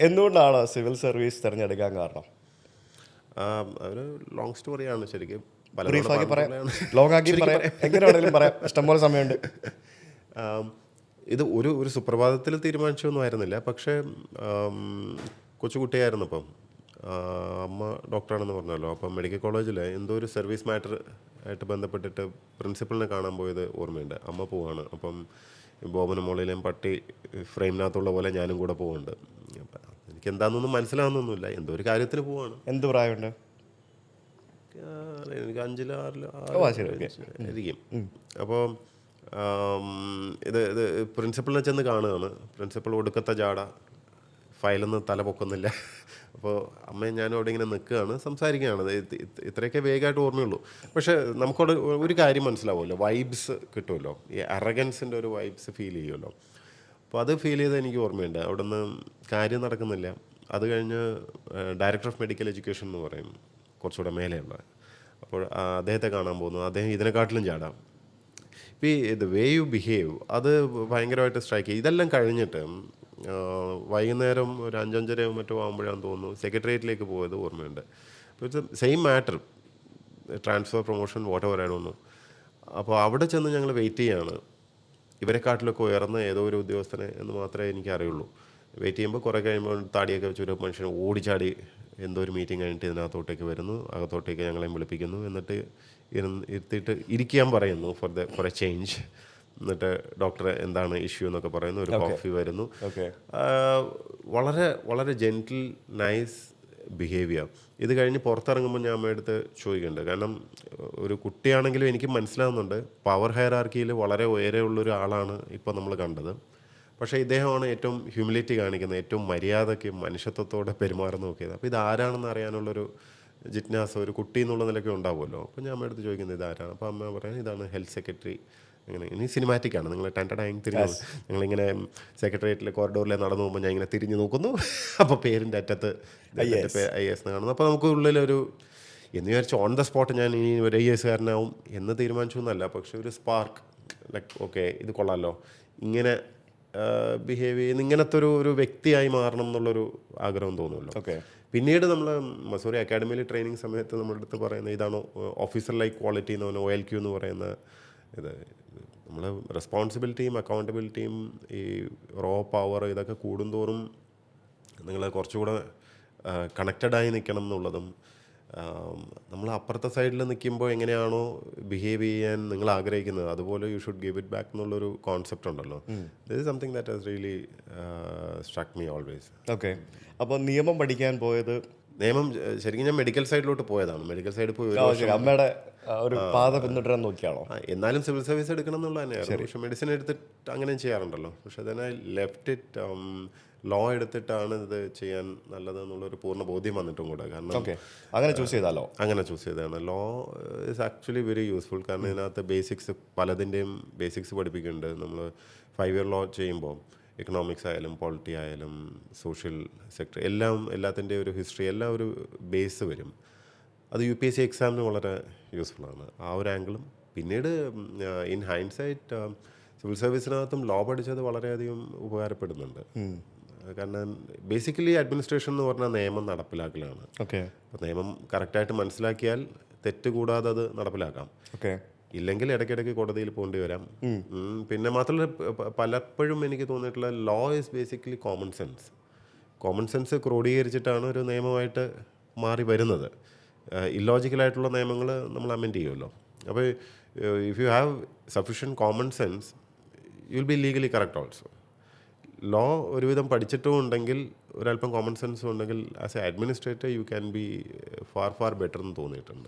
എന്തുകൊണ്ടാണ് civil service തിരഞ്ഞെടുക്കാൻ കാരണം? ഒരു ലോങ് സ്റ്റോറിയാണ് ശരിക്കും. പലതവണ ബ്രീഫാക്കി പറയാം, പറഞ്ഞിട്ടുള്ളതാണ്. ലോങ് ആക്കി ശരിക്കും പറയാം, പറയാം. എങ്ങനെ വേണമെങ്കിലും പറയാം, ഇഷ്ടംപോലെ സമയമുണ്ട്. ആം, ഇത് ഒരു സുപ്രഭാതത്തിൽ തീരുമാനിച്ചൊന്നും ആയിരുന്നില്ല. പക്ഷേ കൊച്ചുകുട്ടിയായിരുന്നപ്പം അമ്മ ഡോക്ടറാണെന്ന് പറഞ്ഞല്ലോ. അപ്പം മെഡിക്കൽ കോളേജിൽ എന്തോ ഒരു സർവീസ് മാറ്റർ ആയിട്ട് ബന്ധപ്പെട്ടിട്ട് പ്രിൻസിപ്പളിനെ കാണാൻ പോയത് ഓർമ്മയുണ്ട്. അമ്മ പോവാണ്. അപ്പം ബോബനും മോളിലെയും പട്ടി ഫ്രെയിമിനകത്തുള്ള പോലെ ഞാനും കൂടെ പോകുന്നുണ്ട്. അപ്പം എനിക്ക് എന്താണെന്നൊന്നും മനസ്സിലാവുന്നൊന്നുമില്ല. എന്തോ ഒരു കാര്യത്തിന് പോവാണ്. എന്ത് പ്രായമുണ്ട്? എനിക്ക് 5-ൽ 6-ൽ ഓ ശരി, ഓക്കെ. ആയിരിക്കും. അപ്പോൾ ഇത് പ്രിൻസിപ്പളിനെ ചെന്ന് കാണുകയാണ്. പ്രിൻസിപ്പൾ ഒടുക്കത്തെ ജാട, ഫയലൊന്നും തല പൊക്കുന്നില്ല. അപ്പോൾ അമ്മയും ഞാനും അവിടെ ഇങ്ങനെ നിൽക്കുകയാണ്, സംസാരിക്കുകയാണ്. ഇത്രയൊക്കെ വേഗമായിട്ട് ഓർമ്മയുള്ളൂ. പക്ഷേ നമുക്കവിടെ ഒരു കാര്യം മനസ്സിലാവുമല്ലോ, വൈബ്സ് കിട്ടുമല്ലോ, ഈ അറഗൻസിൻ്റെ ഒരു വൈബ്സ് ഫീൽ ചെയ്യുമല്ലോ. അപ്പോൾ അത് ഫീൽ ചെയ്ത് എനിക്ക് ഓർമ്മയുണ്ട്. അവിടെ നിന്ന് കാര്യം നടക്കുന്നില്ല. അത് കഴിഞ്ഞ് ഡയറക്ടർ ഓഫ് മെഡിക്കൽ എഡ്യൂക്കേഷൻ എന്ന് പറയും, കുറച്ചുകൂടെ മേലെയുള്ള. അപ്പോൾ അദ്ദേഹത്തെ കാണാൻ പോകുന്നു. അദ്ദേഹം ഇതിനെക്കാട്ടിലും ചാടാം. ഇപ്പോൾ ഈ ദ വേ യു ബിഹേവ് അത് ഭയങ്കരമായിട്ട് സ്ട്രൈക്ക് ചെയ്യും. ഇതെല്ലാം കഴിഞ്ഞിട്ട് വൈകുന്നേരം ഒരു 5-5:30 മറ്റോ ആകുമ്പോഴാണെന്ന് തോന്നുന്നു സെക്രട്ടേറിയറ്റിലേക്ക് പോയത് ഓർമ്മയുണ്ട്. അപ്പോൾ it's same matter, transfer, promotion, what ever ആയിരുന്നു. അപ്പോൾ അവിടെ ചെന്ന് ഞങ്ങൾ വെയിറ്റ് ചെയ്യാണ്. ഇവരെക്കാട്ടിലൊക്കെ ഉയർന്ന ഏതോ ഒരു ഉദ്യോഗസ്ഥനെ എന്ന് മാത്രമേ എനിക്ക് അറിയുള്ളൂ. വെയിറ്റ് ചെയ്യുമ്പോൾ കുറേ കഴിയുമ്പോൾ താടിയൊക്കെ വെച്ചൊരു മനുഷ്യൻ ഓടിച്ചാടി എന്തോ ഒരു മീറ്റിംഗ് കഴിഞ്ഞിട്ട് ഇതിനകത്തോട്ടേക്ക് വരുന്നു. അകത്തോട്ടേക്ക് ഞങ്ങളെയും വിളിപ്പിക്കുന്നു. എന്നിട്ട് ഇരുത്തിയിട്ട് ഇരിക്കാൻ പറയുന്നു ഫോർ എ ചേഞ്ച്. എന്നിട്ട് ഡോക്ടർ എന്താണ് ഇഷ്യൂ എന്നൊക്കെ പറയുന്നു. ഒരു കോഫി വരുന്നു. വളരെ വളരെ ജെൻറ്റിൽ, നൈസ് ബിഹേവിയർ. ഇത് കഴിഞ്ഞ് പുറത്തിറങ്ങുമ്പോൾ ഞാൻ അമ്മയടുത്ത് ചോദിക്കുന്നുണ്ട്. കാരണം ഒരു കുട്ടിയാണെങ്കിലും എനിക്ക് മനസ്സിലാവുന്നുണ്ട് പവർ ഹയറാർക്കിയിൽ വളരെ ഉയരെയുള്ളൊരു ആളാണ് ഇപ്പോൾ നമ്മൾ കണ്ടത്. പക്ഷേ ഇദ്ദേഹമാണ് ഏറ്റവും ഹ്യൂമിലിറ്റി കാണിക്കുന്നത്, ഏറ്റവും മര്യാദയ്ക്ക് മനുഷ്യത്വത്തോടെ പെരുമാറുന്ന നോക്കിയത്. അപ്പോൾ ഇതാരാണെന്ന് അറിയാനുള്ളൊരു ജിജ്ഞാസ ഒരു കുട്ടി എന്നുള്ള നിലയ്ക്ക് ഉണ്ടാവുമല്ലോ. അപ്പോൾ ഞാൻ അമ്മയടുത്ത് ചോദിക്കുന്നത് ഇതാരാണ്. അപ്പോൾ അമ്മ പറയാൻ ഇതാണ് ഹെൽത്ത് സെക്രട്ടറി. അങ്ങനെ ഇനി സിനിമാറ്റിക്കാണ്. നിങ്ങൾ ടെൻറ്റഡായി തിരിഞ്ഞു, ഞങ്ങളിങ്ങനെ സെക്രട്ടേറിയറ്റിലെ കോറിഡോറിലെ നടന്നു പോകുമ്പോൾ ഞാൻ ഇങ്ങനെ തിരിഞ്ഞു നോക്കുന്നു. അപ്പോൾ പേരിൻ്റെ അറ്റത്ത് IAS എന്ന് കാണുന്നു. അപ്പോൾ നമുക്ക് ഉള്ളിലൊരു എന്ന് വിചാരിച്ച് ഓൺ ദ സ്പോട്ട് ഞാൻ ഇനി ഒരു IAS കാരനാവും എന്ന് തീരുമാനിച്ചു എന്നല്ല. പക്ഷെ ഒരു സ്പാർക്ക്, ലൈക്ക് ഓക്കെ ഇത് കൊള്ളാമല്ലോ, ഇങ്ങനെ ബിഹേവ് ചെയ്യുന്ന ഇങ്ങനത്തെ ഒരു വ്യക്തിയായി മാറണം എന്നുള്ളൊരു ആഗ്രഹം തോന്നുമല്ലോ. പിന്നീട് നമ്മൾ മസൂറി അക്കാഡമിയിൽ ട്രെയിനിങ് സമയത്ത് നമ്മുടെ അടുത്ത് പറയുന്ന ഇതാണ് ഓഫീസർ ലൈക്ക് ക്വാളിറ്റി എന്ന് പറഞ്ഞാൽ OLQ എന്ന് പറയുന്ന ഇത്. നമ്മൾ റെസ്പോൺസിബിലിറ്റിയും അക്കൗണ്ടബിലിറ്റിയും ഈ റോ പവർ ഇതൊക്കെ കൂടുന്തോറും നിങ്ങൾ കുറച്ചുകൂടെ കണക്റ്റഡായി നിൽക്കണം എന്നുള്ളതും, നമ്മൾ അപ്പുറത്തെ സൈഡിൽ നിൽക്കുമ്പോൾ എങ്ങനെയാണോ ബിഹേവ് ചെയ്യാൻ നിങ്ങൾ ആഗ്രഹിക്കുന്നത് അതുപോലെ you should give it back എന്നുള്ളൊരു കോൺസെപ്റ്റ് ഉണ്ടല്ലോ. This is something that has really സ്ട്രക്ക് me always. Okay. അപ്പോൾ നിയമം പഠിക്കാൻ പോയത്? നിയമം ശരിക്കും ഞാൻ മെഡിക്കൽ സൈഡിലോട്ട് പോയതാണ്. മെഡിക്കൽ സൈഡിൽ പോയി അമ്മയുടെ ഒരു പാത പിന്തുടരാൻ നോക്കിയാണോ? എന്നാലും സിവിൽ സർവീസ് എടുക്കണം എന്നുള്ള തന്നെയായിരുന്നു. പക്ഷേ മെഡിസിൻ എടുത്തിട്ട് അങ്ങനെ ചെയ്യാറുണ്ടല്ലോ. പക്ഷെ then I left it, law എടുത്തിട്ടാണ് ഇത് ചെയ്യാൻ നല്ലത് എന്നുള്ളൊരു പൂർണ്ണ ബോധ്യം വന്നിട്ടും കൂടെ. കാരണം അങ്ങനെ ചൂസ് ചെയ്താലോ? അങ്ങനെ ചൂസ് ചെയ്തതാണ്. Law is actually very useful. കാരണം ഇതിനകത്ത് ബേസിക്സ് പലതിൻ്റെയും ബേസിക്സ് പഠിപ്പിക്കുന്നുണ്ട്. നമ്മൾ 5 ഇയർ ലോ ചെയ്യുമ്പോൾ എക്കണോമിക്സ് ആയാലും പോളിറ്റി ആയാലും സോഷ്യൽ സെക്ടർ എല്ലാത്തിൻ്റെയും ഒരു ഹിസ്റ്ററി എല്ലാം ഒരു ബേസ് വരും. അത് UPSC എക്സാമിന് വളരെ യൂസ്ഫുള്ളാണ് ആ ഒരു ആംഗിളും. പിന്നീട് ഇൻ ഹൈൻഡ്സൈറ്റ് സിവിൽ സർവീസിനകത്തും ലോ പഠിച്ചത് വളരെയധികം ഉപകാരപ്പെടുന്നുണ്ട്. കാരണം ബേസിക്കലി അഡ്മിനിസ്ട്രേഷൻ എന്ന് പറഞ്ഞാൽ നിയമം നടപ്പിലാക്കലാണ്. അപ്പോൾ നിയമം കറക്റ്റായിട്ട് മനസ്സിലാക്കിയാൽ തെറ്റ് കൂടാതെ അത് നടപ്പിലാക്കാം. ഇല്ലെങ്കിൽ ഇടയ്ക്കിടയ്ക്ക് കോടതിയിൽ പോകേണ്ടി വരാം. പിന്നെ മാത്രമല്ല പലപ്പോഴും എനിക്ക് തോന്നിയിട്ടുള്ള law is basically common sense ക്രോഡീകരിച്ചിട്ടാണ് ഒരു നിയമമായിട്ട് മാറി വരുന്നത്. ഇല്ലോജിക്കലായിട്ടുള്ള നിയമങ്ങൾ നമ്മൾ അമെൻഡ് ചെയ്യുമല്ലോ. അപ്പോൾ if you have sufficient common sense you will be legally correct also. Law ഒരുവിധം പഠിച്ചിട്ടും ഉണ്ടെങ്കിൽ ഒരല്പം കോമൺ സെൻസും ഉണ്ടെങ്കിൽ as a administrator you can be far better എന്ന് തോന്നിയിട്ടുണ്ട്.